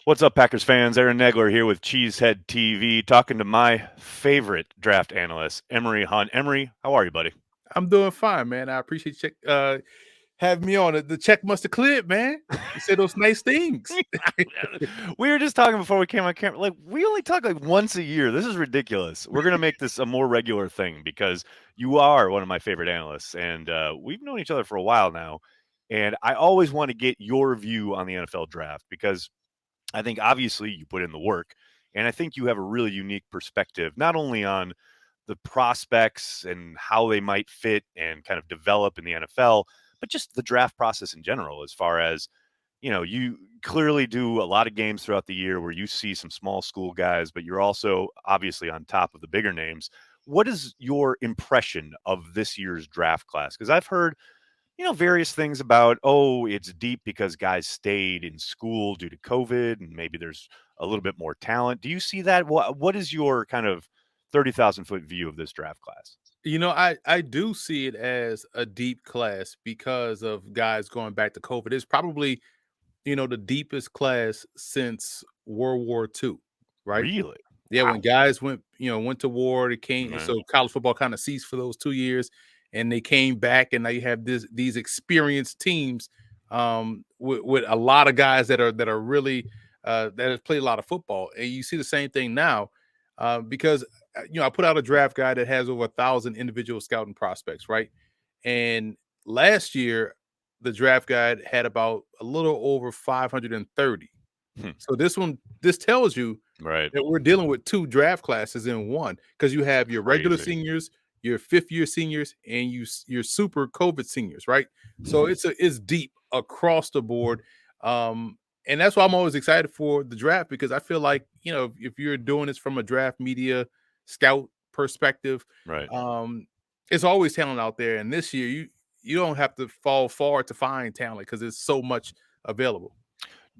What's up, Packers fans? Aaron Negler here with Cheesehead TV, talking to my favorite draft analyst, Emory Hunt. Emory, how are you, buddy? I'm doing fine, man. I appreciate you having me on. The check must have cleared, man. You said those nice things. We were just talking before we came on camera. Like, we only talk like once a year. This is ridiculous. We're gonna make this a more regular thing because you are one of my favorite analysts, and we've known each other for a while now. And I always want to get your view on the NFL draft because I think obviously you put in the work, and I think you have a really unique perspective, not only on the prospects and how they might fit and kind of develop in the NFL, but just the draft process in general, as far as, you clearly do a lot of games throughout the year where you see some small school guys, but you're also obviously on top of the bigger names. What is your impression of this year's draft class? Because I've heard various things about, oh, it's deep because guys stayed in school due to COVID and maybe there's a little bit more talent. Do you see that? What is your kind of 30,000-foot view of this draft class? I do see it as a deep class because of guys going back to COVID. It's probably, the deepest class since World War II, right? Really? Yeah, when Wow. guys went to war, they came, and Right. so college football kind of ceased for those 2 years, and they came back, and now you have these experienced teams, with a lot of guys that are really that have played a lot of football, and you see the same thing now, because I put out a draft guide that has over 1,000 individual scouting prospects, right? And last year, the draft guide had about a little over 530. Hmm. So this tells you Right. that we're dealing with 2 draft classes in one, because you It's have your regular crazy. seniors, your fifth-year seniors, and your super COVID seniors, right? So it's deep across the board, and that's why I'm always excited for the draft, because I feel like, if you're doing this from a draft media scout perspective, Right. um, it's always talent out there, and this year you don't have to fall far to find talent because there's so much available.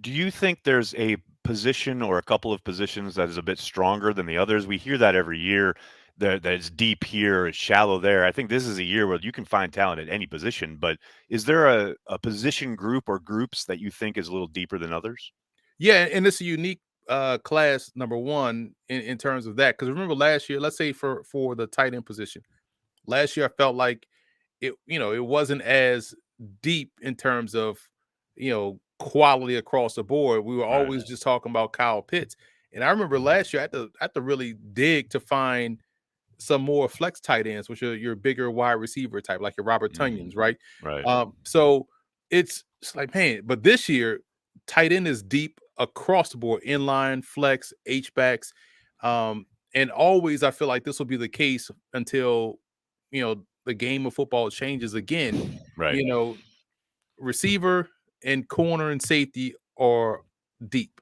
Do you think there's a position or a couple of positions that is a bit stronger than the others? We hear that every year, that it's deep here, it's shallow there. I think this is a year where you can find talent at any position, but is there a position group or groups that you think is a little deeper than others? Yeah, and it's a unique class, number one, in terms of that. Because remember last year, let's say for the tight end position, last year I felt like it wasn't as deep in terms of quality across the board. We were Right. always just talking about Kyle Pitts. And I remember last year I had to really dig to find some more flex tight ends, which are your bigger wide receiver type, like your Robert Mhm. Tunyons, right? Right. So it's like, man, but this year, tight end is deep across the board, inline, flex, H backs. And always I feel like this will be the case until the game of football changes again. Right. You know, receiver and corner and safety are deep.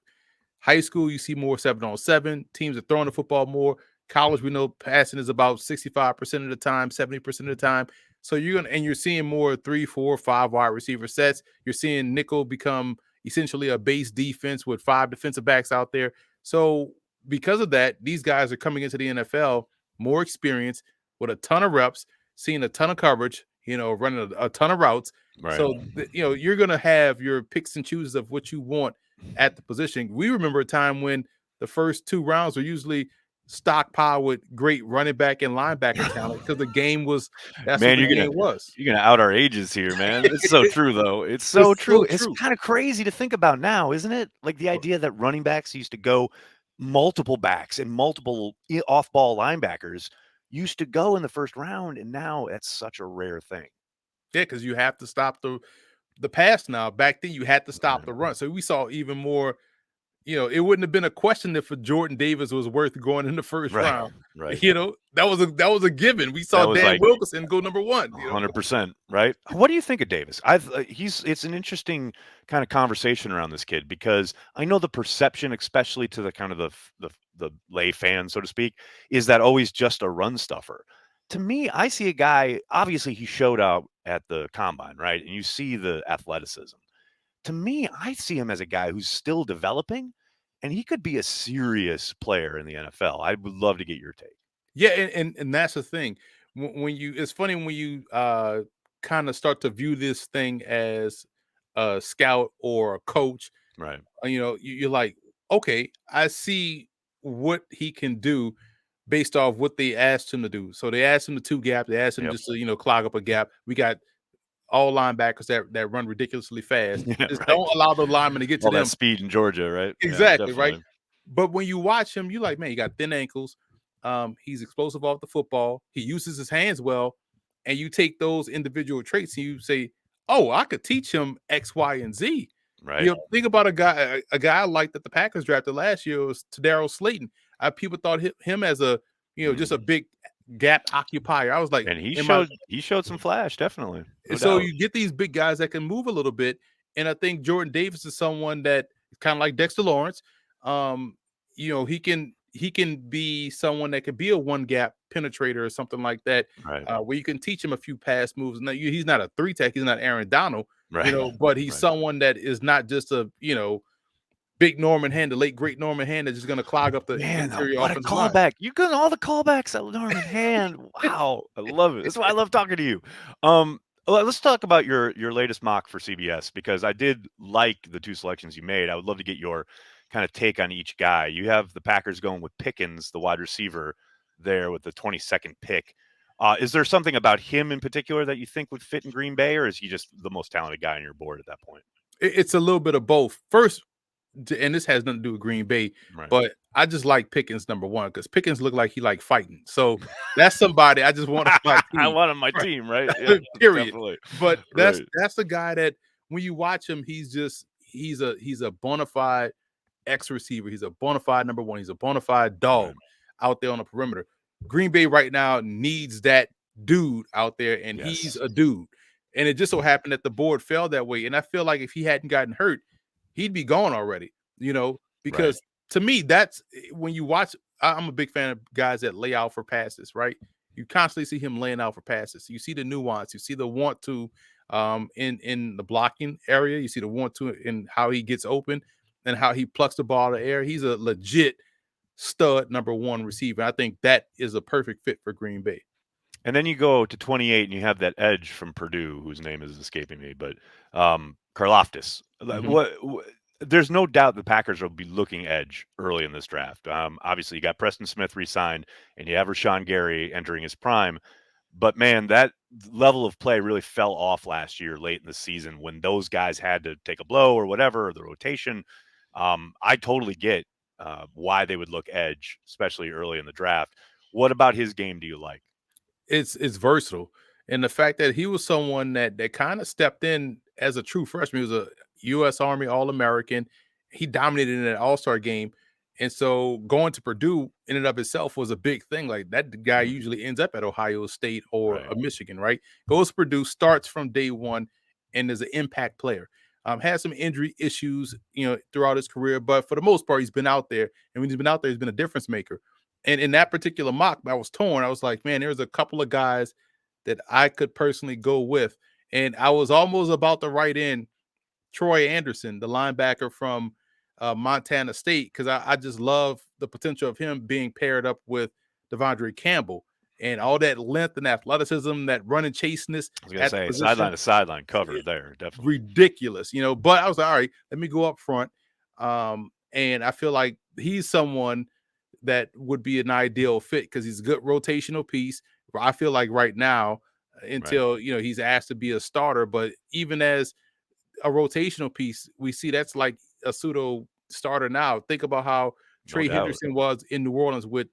High school, you see more 7-on-7. Teams are throwing the football more. College, we know passing is about 65% of the time, 70% of the time. So you're seeing more 3, 4, 5 wide receiver sets. You're seeing nickel become essentially a base defense with 5 defensive backs out there. So because of that, these guys are coming into the NFL more experienced with a ton of reps, seeing a ton of coverage, running a ton of routes. Right. So you're gonna have your picks and chooses of what you want at the position. We remember a time when the first 2 rounds were usually stockpiled with great running back and linebacker talent, because the game was that's what Man, the game was. you're gonna out our ages here, man. It's so true, though. It's so It's true. so It's true. kinda crazy to think about now, isn't it? Like, the idea that running backs used to go multiple backs and multiple off-ball linebackers used to go in the first round, and now that's such a rare thing. Yeah, because you have to stop the pass now. Back then, you had to stop Right. the run. So we saw even more. It wouldn't have been a question if a Jordan Davis was worth going in the first Right. round. Right. That was a given. We saw That was Dan like Wilkerson go number one. 100%, right? What do you think of Davis? He's it's an interesting kind of conversation around this kid because I know the perception, especially to the kind of the lay fan, so to speak, is that always just a run stuffer. To me, I see a guy, obviously he showed out at the combine, right? And you see the athleticism. To me, I see him as a guy who's still developing and he could be a serious player in the NFL. I would love to get your take. Yeah, and that's the thing. When you it's funny when you kind of start to view this thing as a scout or a coach, Right. you're like, okay, I see what he can do based off what they asked him to do. So they asked him to two gap. They asked him Yep. just to clog up a gap. We got all linebackers that run ridiculously fast. Yeah, Just right. don't allow the linemen to get to All that them. speed in Georgia, right? Yeah, Exactly, right? definitely. But when you watch him, you like, man, he got thin ankles. He's explosive off the football. He uses his hands well. And you take those individual traits and you say, oh, I could teach him X, Y, and Z. Right. Think about a guy like that the Packers drafted last year was Tadaro Slayton. People thought him as a just a Mhm. big gap occupier. I was like, And he in my showed some flash, definitely. No so doubt. you get these big guys that can move a little bit, and I think Jordan Davis is someone that kind of like Dexter Lawrence. Um, he can be someone that could be a one gap penetrator or something like that, Right. where you can teach him a few pass moves. Now he's not a three tech, he's not Aaron Donald, Right. but he's Right. someone that is not just a big Norman hand, the late great Norman hand that's just going to clog up the Man, interior what a offensive line. callback. You got all the callbacks at Norman Hand. Wow. I love it. That's why I love talking to you. Let's talk about your latest mock for CBS because I did like the two selections you made. I would love to get your kind of take on each guy. You have the Packers going with Pickens, the wide receiver, there with the 22nd pick. Is there something about him in particular that you think would fit in Green Bay, or is he just the most talented guy on your board at that point? It's a little bit of both. First, and this has nothing to do with Green Bay, Right. but I just like Pickens number one because Pickens look like he like fighting. So that's somebody I just want on my I team. want on my team, right? Yeah, Period. definitely. But that's Right. that's the guy that when you watch him, he's a bona fide X receiver. He's a bona fide number one. He's a bona fide Right. dog out there on the perimeter. Green Bay right now needs that dude out there, and he's Yes. a dude. And it just so happened that the board fell that way. And I feel like if he hadn't gotten hurt, he'd be gone already, Right. because to me, that's when you watch. I'm a big fan of guys that lay out for passes, right? You constantly see him laying out for passes. You see the nuance, you see the want to in the blocking area, you see the want to in how he gets open and how he plucks the ball out of the air. He's a legit stud number one receiver. I think that is a perfect fit for Green Bay. And then you go to 28 and you have that edge from Purdue, whose name is escaping me, but Karlaftis. Mhm. There's no doubt the Packers will be looking edge early in this draft. Obviously, you got Preston Smith re-signed, and you have Rashawn Gary entering his prime. But man, that level of play really fell off last year, late in the season, when those guys had to take a blow or whatever, or the rotation. I totally get why they would look edge, especially early in the draft. What about his game do you like? It's versatile, and the fact that he was someone that kind of stepped in as a true freshman. He was a U.S. Army All American. He dominated in an All Star game, and so going to Purdue in and of itself was a big thing. Like that guy Mhm. usually ends up at Ohio State or Right. a Michigan, right? Goes to Purdue, starts from day one, and is an impact player. Has some injury issues, throughout his career, but for the most part, he's been out there, and when he's been out there, he's been a difference maker. And in that particular mock, I was torn. I was like, man, there's a couple of guys that I could personally go with. And I was almost about to write in Troy Anderson, the linebacker from Montana State, because I just love the potential of him being paired up with Devondre Campbell and all that length and athleticism, that run and chaseness I was gonna at the say position. sideline to sideline cover there, definitely. Ridiculous, But I was like, all right, let me go up front. And I feel like he's someone that would be an ideal fit because he's a good rotational piece. I feel like right now, Right. until he's asked to be a starter, but even as a rotational piece, we see that's like a pseudo starter now. Think about how No Trey doubt. Henderson was in New Orleans with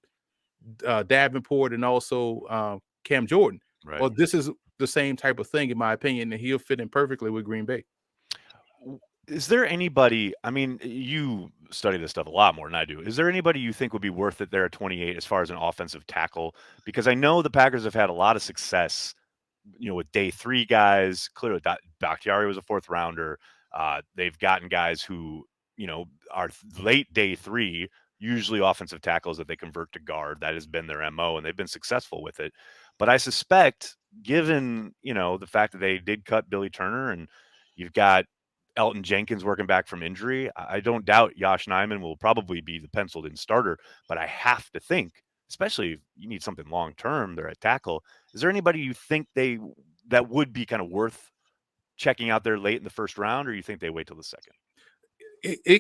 Davenport and also Cam Jordan. Right. Well, this is the same type of thing, in my opinion, and he'll fit in perfectly with Green Bay. Is there anybody, I mean, you study this stuff a lot more than I do. Is there anybody you think would be worth it there at 28 as far as an offensive tackle? Because I know the Packers have had a lot of success, with day three guys. Clearly, Bakhtiari was a fourth rounder. They've gotten guys who, are late day three, usually offensive tackles that they convert to guard. That has been their MO, and they've been successful with it. But I suspect, given, the fact that they did cut Billy Turner and you've got Elton Jenkins working back from injury, I don't doubt Josh Nyman will probably be the penciled in starter. But I have to think, especially if you need something long term there at tackle, is there anybody you think that would be kind of worth checking out there late in the first round, or you think they wait till the second?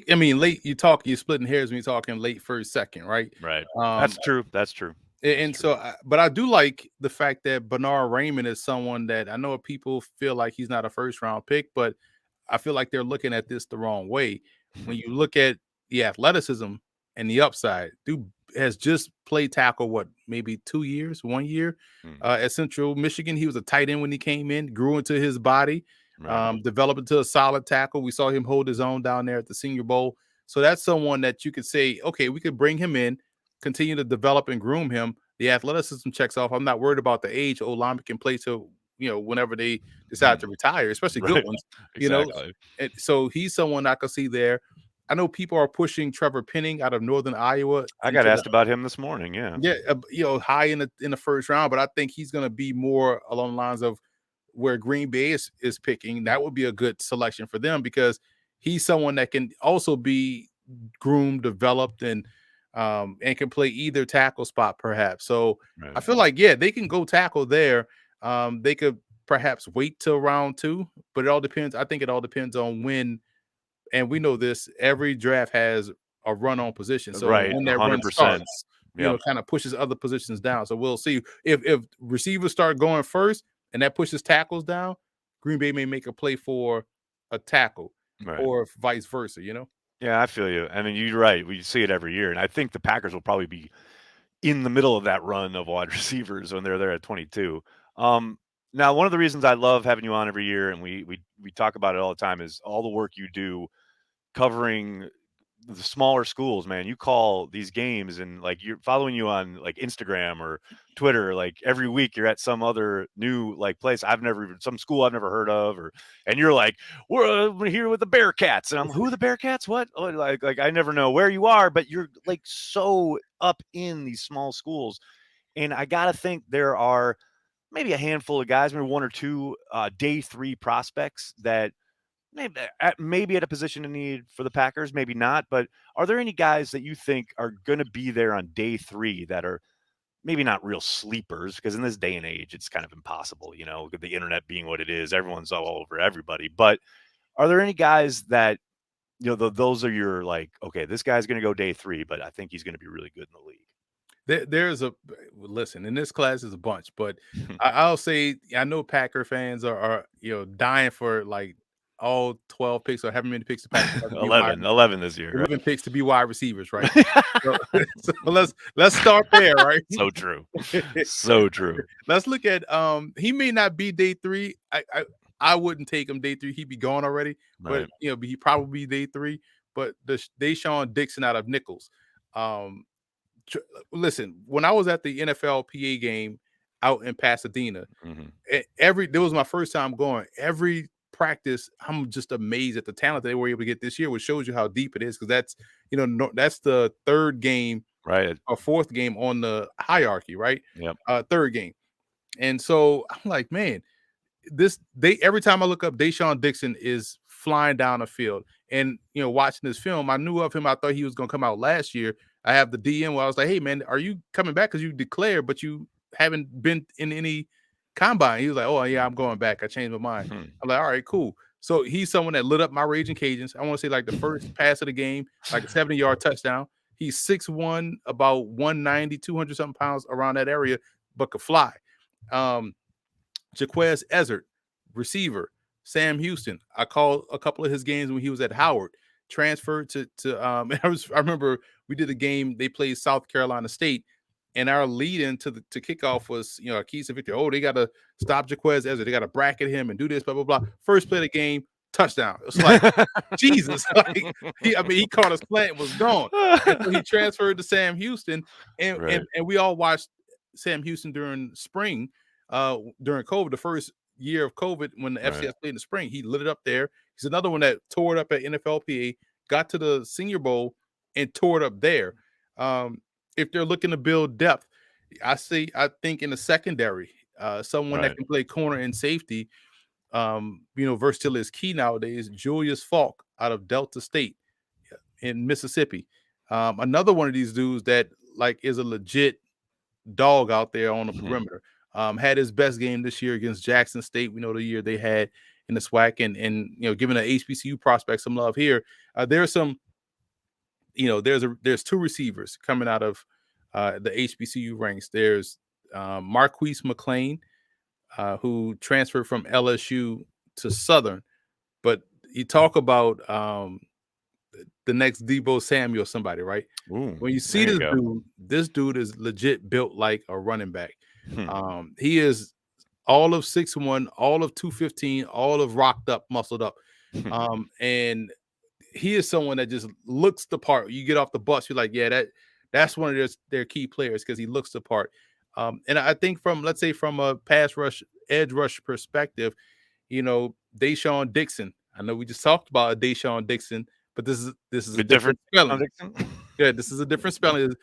I mean, you're splitting hairs when you're talking late first, second, right? Right. Um, That's true. That's true. That's and true. so, but I do like the fact that Bernard Raymond is someone that I know people feel like he's not a first round pick, but I feel like they're looking at this the wrong way. When you look at the athleticism and the upside, dude has just played tackle what maybe 2 years, 1 year Mhm. at Central Michigan. He was a tight end when he came in, grew into his body, Right. developed into a solid tackle. We saw him hold his own down there at the Senior Bowl. So that's someone that you could say, okay, we could bring him in, continue to develop and groom him. The athleticism checks off. I'm not worried about the age. Olave can play till whenever they decide to retire, especially good Right. ones. You know, Exactly. and so he's someone I could see there. I know people are pushing Trevor Penning out of Northern Iowa I got into the asked about him this morning. Yeah. high in the first round, but I think he's going to be more along the lines of where Green Bay is picking. That would be a good selection for them because he's someone that can also be groomed, developed, and can play either tackle spot perhaps. So Right. I feel like they can go tackle there. They could perhaps wait till round 2, but it all depends. I think it all depends on when, and we know this, every draft has a run on position. So Right. when that run 100%. starts, Yep. kind of pushes other positions down. So we'll see if receivers start going first and that pushes tackles down, Green Bay may make a play for a tackle Right. or vice versa, Yeah, I feel you. I mean, you're right. We see it every year, and I think the Packers will probably be in the middle of that run of wide receivers when they're there at 22. Um, Now, one of the reasons I love having you on every year, and we talk about it all the time, is all the work you do covering the smaller schools, man. You call these games and like you're following you on like Instagram or Twitter, like every week you're at some other new like place some school I've never heard of, or and you're like, we're here with the Bearcats, and I'm who are the Bearcats? What? Oh, like I never know where you are, but you're like so up in these small schools, and I gotta think there are maybe a handful of guys, maybe one or two day three prospects that maybe at a position of need for the Packers, maybe not. But are there any guys that you think are going to be there on day three that are maybe not real sleepers? Because in this day and age, it's kind of impossible, with the internet being what it is. Everyone's all over everybody. But are there any guys that, those are your like, okay, this guy's going to go day three, but I think he's going to be really good in the league? There's a listen in this class is a bunch, but I'll say I know Packer fans are dying for like all 12 picks or however many picks the Packers have to be wide 11 this year, right? 11 picks to be wide receivers, right? So, so let's start there, right? So true. So true. Let's look at he may not be day 3. I wouldn't take him day 3. He'd be gone already, but Right. he probably be day 3. But the Deshaun Dixon out of Nichols. Um Listen, when I was at the NFLPA game out in Pasadena, Hmm. there was my first time going. Every practice, I'm just amazed at the talent they were able to get this year, which shows you how deep it is. Because that's that's the third game Right. or fourth game on the hierarchy, right? Yep. Third game, and so I'm like, man, every time I look up, Deshaun Dixon is flying down the field. And watching this film, I knew of him. I thought he was going to come out last year. I have the DM where I was like, "Hey man, are you coming back? Because you declared, but you haven't been in any combine." He was like, "Oh yeah, I'm going back. I changed my mind." Hmm. I'm like, "All right, cool." So he's someone that lit up my Raging Cajuns. I want to say like the first pass of the game, like a 70-yard touchdown. He's 6'1", about 190, 200 something pounds around that area, but could fly. Jaquez Ezzard, receiver. Sam Houston. I called a couple of his games when he was at Howard. Transferred to I remember we did a game, they played South Carolina State, and our lead into to kickoff was, a keys to victory. Oh, they gotta stop Jaquez Ezzard, they gotta bracket him and do this, blah, blah, blah. First play of the game, touchdown. It's like Jesus. Like he caught us plant, was gone. And so he transferred to Sam Houston, and Right. we all watched Sam Houston during spring, during COVID, the first year of COVID when the Right. FCS played in the spring. He lit it up there. He's another one that tore it up at NFLPA, got to the Senior Bowl, and tore it up there. If they're looking to build depth, I think in the secondary, someone that Right. can play corner and safety, versatility is key nowadays. Julius Falk out of Delta State in Mississippi. Another one of these dudes that like is a legit dog out there on the Mhm. perimeter. Had his best game this year against Jackson State. We know the year they had. in the SWAC, and giving the HBCU prospect some love here. There's some, there's two receivers coming out of the HBCU ranks. There's Marquise McLean, who transferred from LSU to Southern, but you talk about the next Deebo Samuel, somebody, right? Ooh, When you see there you go. this dude is legit built like a running back. Hmm. He is all of 6'1", all of 215, all of rocked up, muscled up. And he is someone that just looks the part. You get off the bus, you're like, yeah, that's one of their key players because he looks the part. And I think let's say from a pass rush, edge rush perspective, Deshaun Dixon. I know we just talked about Deshaun Dixon, but this is a A different different spelling. Dixon? Yeah, this is a different spelling.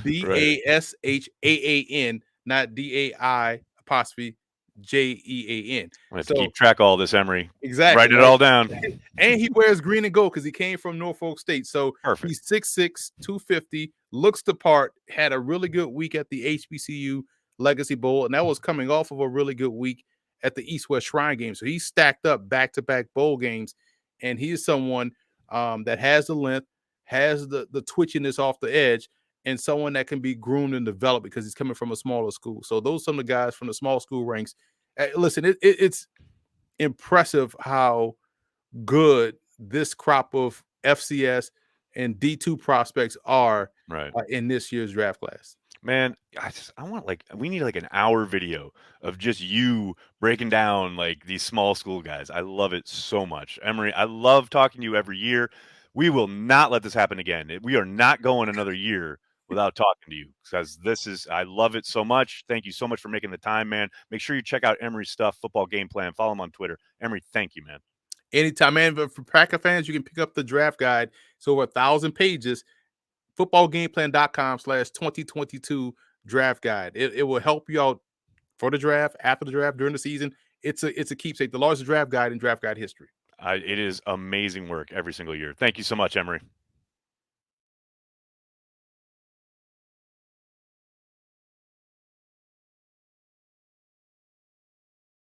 It's Right. DASHAAN, not DAI apostrophe JEAN. I have to So keep track of all this, Emory. exactly, Write it right? all down. And he wears green and gold because he came from Norfolk State. So Perfect. he's 6'6", 250, looks the part, had a really good week at the HBCU Legacy Bowl, and that was coming off of a really good week at the East-West Shrine game. So he stacked up back-to-back bowl games, and he is someone that has the length, has the twitchiness off the edge, and someone that can be groomed and developed because he's coming from a smaller school. So those are some of the guys from the small school ranks. Listen, it's impressive how good this crop of FCS and D2 prospects are Right. in this year's draft class. Man, we need like an hour video of just you breaking down like these small school guys. I love it so much. Emory, I love talking to you every year. We will not let this happen again. We are not going another year without talking to you because I love it so much. Thank you so much for making the time, man. Make sure you check out Emory's stuff, Football Game Plan. Follow him on Twitter. Emory, thank you, man. Anytime, man. But for Packer fans, you can pick up the draft guide. It's over 1,000 pages. Footballgameplan.com/2022 draft guide. It will help you out for the draft, after the draft, during the season. It's a keepsake, the largest draft guide in draft guide history. It is amazing work every single year. Thank you so much, Emory.